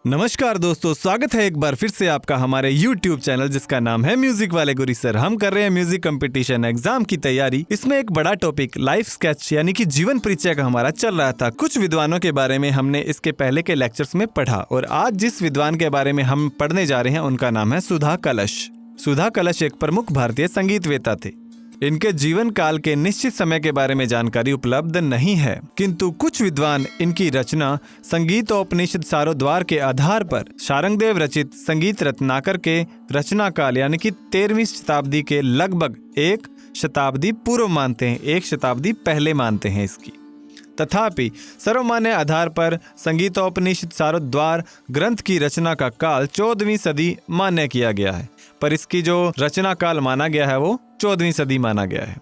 नमस्कार दोस्तों, स्वागत है एक बार फिर से आपका हमारे YouTube चैनल जिसका नाम है म्यूजिक वाले गुरी सर। हम कर रहे हैं म्यूजिक कंपटीशन एग्जाम की तैयारी। इसमें एक बड़ा टॉपिक लाइफ स्केच यानी कि जीवन परिचय का हमारा चल रहा था। कुछ विद्वानों के बारे में हमने इसके पहले के लेक्चर्स में पढ़ा और आज जिस विद्वान के बारे में हम पढ़ने जा रहे हैं उनका नाम है सुधा कलश। सुधा कलश एक प्रमुख भारतीय संगीतवेता थे। इनके जीवन काल के निश्चित समय के बारे में जानकारी उपलब्ध नहीं है, किंतु कुछ विद्वान इनकी रचना संगीतोपनिषद सारोद्वार के आधार पर शारंगदेव रचित संगीत रत्नाकर के रचना काल यानी कि 13वीं शताब्दी के लगभग एक शताब्दी पूर्व मानते हैं, एक शताब्दी पहले मानते हैं इसकी। तथापि सर्वमान्य आधार पर संगीतोपनिषद सारोद्वार ग्रंथ की रचना का काल 14वीं सदी मान्य किया गया है, पर इसकी जो रचना काल माना गया है वो 14वीं सदी माना गया है।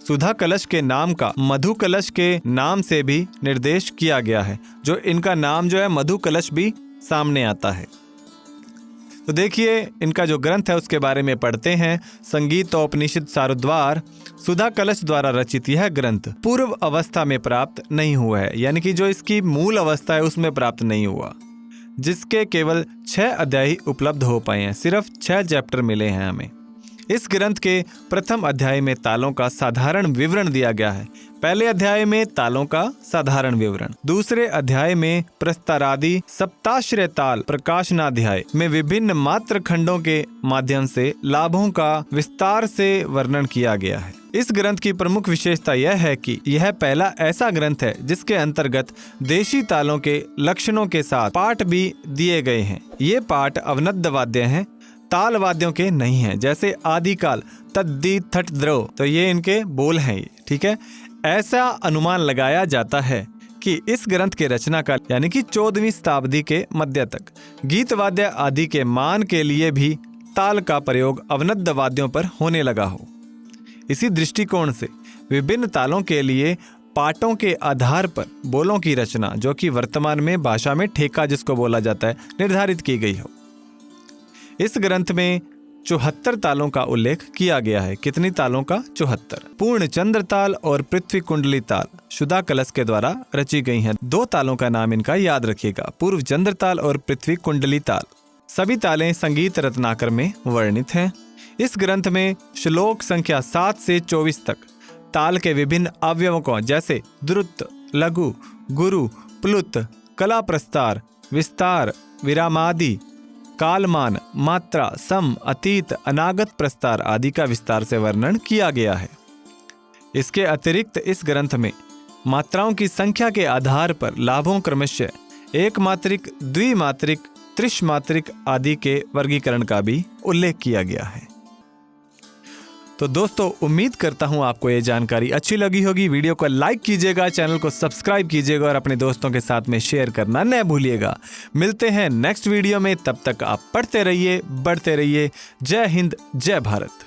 सुधा कलश के नाम का मधु कलश के नाम से भी निर्देश किया गया है, जो इनका नाम जो है मधु कलश भी सामने आता है। तो देखिए इनका जो ग्रंथ है उसके बारे में पढ़ते हैं। संगीतोपनिषद सारोद्वार सुधा कलश द्वारा रचित यह ग्रंथ पूर्व अवस्था में प्राप्त नहीं हुआ है, यानी कि जो इसकी मूल अवस्था है उसमें प्राप्त नहीं हुआ, जिसके केवल 6 अध्याय ही उपलब्ध हो पाए हैं। सिर्फ 6 चैप्टर मिले हैं हमें। इस ग्रंथ के प्रथम अध्याय में तालों का साधारण विवरण दिया गया है। पहले अध्याय में तालों का साधारण विवरण, दूसरे अध्याय में प्रस्तारादि सप्ताश्रय ताल प्रकाशनाध्याय में विभिन्न मात्र खंडों के माध्यम से लाभों का विस्तार से वर्णन किया गया है। इस ग्रंथ की प्रमुख विशेषता यह है कि यह पहला ऐसा ग्रंथ है जिसके अंतर्गत देशी तालों के लक्षणों के साथ पाठ भी दिए गए हैं। ये पाठ अवनद्ध वाद्य हैं, ताल वाद्यों के नहीं हैं, जैसे आदिकाल तद्दी थट द्रव, तो ये इनके बोल हैं ये, ठीक है। ऐसा अनुमान लगाया जाता है कि इस ग्रंथ के रचना काल यानी कि 14वीं शताब्दी के मध्य तक गीत वाद्य आदि के मान के लिए भी ताल का प्रयोग अवनद्ध वाद्यों पर होने लगा हो। इसी दृष्टिकोण से विभिन्न तालों के लिए पाठों के आधार पर बोलों की रचना, जो कि वर्तमान में भाषा में ठेका जिसको बोला जाता है, निर्धारित की गई हो। इस ग्रंथ में 74 तालों का उल्लेख किया गया है। कितनी तालों का? 74। पूर्ण चंद्र ताल और पृथ्वी कुंडली ताल सुधा कलश के द्वारा रची गई हैं। 2 तालों का नाम इनका याद रखिएगा, पूर्व चंद्र ताल और पृथ्वी कुंडली ताल। सभी तालें संगीत रत्नाकर में वर्णित हैं। इस ग्रंथ में श्लोक संख्या 7 से 24 तक ताल के विभिन्न अवयवों को, जैसे द्रुत, लघु, गुरु, प्लुत, कला प्रस्तार, विस्तार, विरामादि, कालमान, मात्रा, सम, अतीत, अनागत प्रस्तार आदि का विस्तार से वर्णन किया गया है। इसके अतिरिक्त इस ग्रंथ में मात्राओं की संख्या के आधार पर लाभों क्रमशः एक मात्रिक, द्विमात्रिक, त्रिशमात्रिक आदि के वर्गीकरण का भी उल्लेख किया गया है। तो दोस्तों, उम्मीद करता हूं आपको ये जानकारी अच्छी लगी होगी। वीडियो को लाइक कीजिएगा, चैनल को सब्सक्राइब कीजिएगा और अपने दोस्तों के साथ में शेयर करना न भूलिएगा। मिलते हैं नेक्स्ट वीडियो में, तब तक आप पढ़ते रहिए, बढ़ते रहिए। जय हिंद, जय भारत।